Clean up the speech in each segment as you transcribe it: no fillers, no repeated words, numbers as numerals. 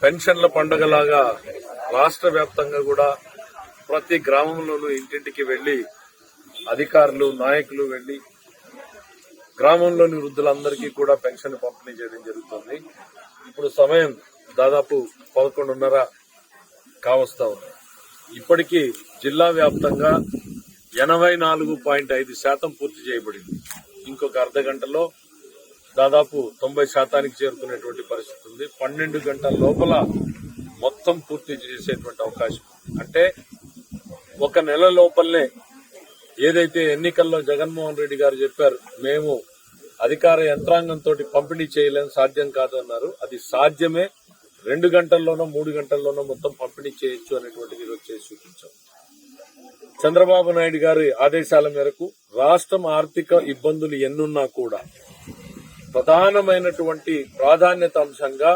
పెన్షన్ల పండుగలాగా రాష్ట్ర వ్యాప్తంగా కూడా ప్రతి గ్రామంలోనూ ఇంటింటికి వెళ్లి అధికారులు నాయకులు వెళ్లి గ్రామంలోని వృద్ధులందరికీ కూడా పెన్షన్ పంపిణీ చేయడం జరుగుతుంది. ఇప్పుడు సమయం దాదాపు 11:30 కావస్తా ఉంది. ఇప్పటికీ జిల్లా వ్యాప్తంగా 84.5% పూర్తి చేయబడింది. ఇంకొక అర్ధ గంటలో దాదాపు 90% చేరుకునేటువంటి పరిస్థితి ఉంది. 12 గంటల లోపల మొత్తం పూర్తి చేసేటువంటి అవకాశం. అంటే ఒక నెల లోపలనే ఏదైతే ఎన్నికల్లో జగన్మోహన్ రెడ్డి గారు చెప్పారు, మేము అధికార యంత్రాంగంతో పంపిణీ చేయలేం, సాధ్యం కాదు అన్నారు. అది సాధ్యమే. 2 గంటల్లోనో 3 గంటల్లోనో మొత్తం పంపిణీ చేయొచ్చు అనేటువంటిది ఈరోజు చేసి చూపించాం. చంద్రబాబు నాయుడు గారి ఆదేశాల మేరకు రాష్ట్రం ఆర్థిక ఇబ్బందులు ఎన్నున్నా కూడా ప్రధానమైనటువంటి ప్రాధాన్యత అంశంగా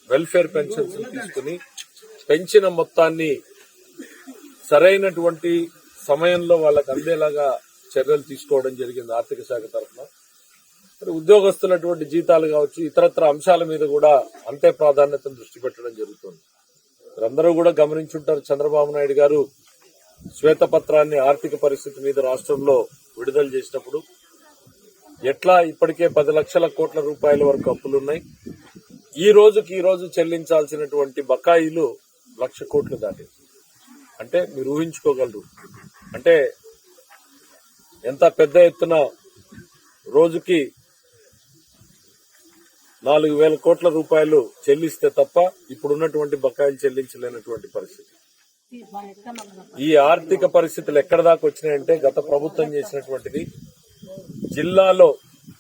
వెల్ఫేర్ పెన్షన్స్ తీసుకుని పెంచిన మొత్తాన్ని సరైనటువంటి సమయంలో వాళ్ళకు అందేలాగా చర్యలు తీసుకోవడం జరిగింది ఆర్థిక శాఖ తరఫున. ఉద్యోగస్తులటువంటి జీతాలు కావచ్చు, ఇతరత్ర అంశాల మీద కూడా అంతే ప్రాధాన్యతను దృష్టి పెట్టడం జరుగుతుంది. మీరందరూ కూడా గమనించుంటారు, చంద్రబాబు నాయుడు గారు శ్వేతపత్రాన్ని ఆర్థిక పరిస్థితి మీద రాష్ట్రంలో విడుదల చేసినప్పుడు ఎట్లా ఇప్పటికే 10 లక్షల కోట్ల రూపాయల వరకు అప్పులున్నాయి. ఈ రోజు చెల్లించాల్సినటువంటి బకాయిలు 1,00,000 కోట్లు దాటి. అంటే మీరు ఊహించుకోగలరు, అంటే ఎంత పెద్ద ఎత్తున రోజుకి 4,000 కోట్ల రూపాయలు చెల్లిస్తే తప్ప ఇప్పుడున్నటువంటి బకాయిలు చెల్లించలేనటువంటి పరిస్థితి. ఈ ఆర్థిక పరిస్థితులు ఎక్కడ దాకా వచ్చినాయంటే గత ప్రభుత్వం చేసినటువంటిది జిల్లాలో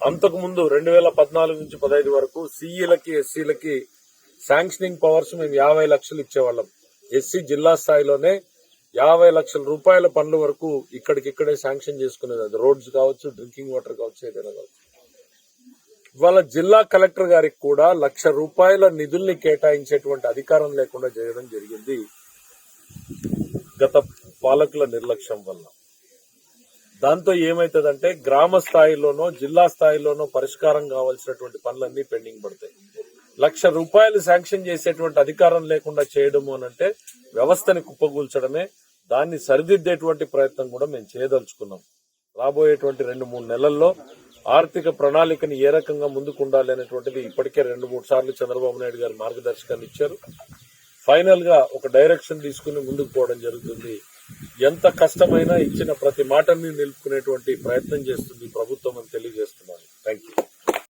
అంతకు ముందు 2014 నుంచి 15 వరకు సీఈలకి ఎస్సీలకి శాంక్షనింగ్ పవర్స్ మేము 50 లక్షలు ఇచ్చేవాళ్ళం. ఎస్సీ జిల్లా స్థాయిలోనే 50 లక్షల రూపాయల పనుల వరకు ఇక్కడికిక్కడే శాంక్షన్ చేసుకునేది. అది రోడ్స్ కావచ్చు, డ్రింకింగ్ వాటర్ కావచ్చు, ఏదైనా కావచ్చు. ఇవాళ జిల్లా కలెక్టర్ గారికి కూడా 1,00,000 రూపాయల నిధుల్ని కేటాయించేటువంటి అధికారం లేకుండా చేయడం జరిగింది గత పాలకుల నిర్లక్ష్యం వల్ల. దాంతో ఏమైతుందంటే గ్రామ స్థాయిలోనో జిల్లా స్థాయిలోనో పరిష్కారం కావాల్సినటువంటి పనులన్నీ పెండింగ్ పడతాయి. 1,00,000 రూపాయలు శాంక్షన్ చేసేటువంటి అధికారం లేకుండా చేయడము అనంటే వ్యవస్థని కుప్పగూల్చడమే. దాన్ని సరిదిద్దేటువంటి ప్రయత్నం కూడా మేము చేయదలుచుకున్నాం. రాబోయేటువంటి 2-3 నెలల్లో ఆర్థిక ప్రణాళికని ఏ రకంగా ముందుకు ఉండాలి అనేటువంటిది ఇప్పటికే 2-3 సార్లు చంద్రబాబు నాయుడు గారు మార్గదర్శకాన్ని ఇచ్చారు. ఫైనల్ గా ఒక డైరెక్షన్ తీసుకుని ముందుకు పోవడం జరుగుతుంది. ఎంత కష్టమైనా ఇచ్చిన ప్రతి మాటని నిలుపుకునేటువంటి ప్రయత్నం చేస్తుంది ప్రభుత్వం అని తెలియజేస్తుంది.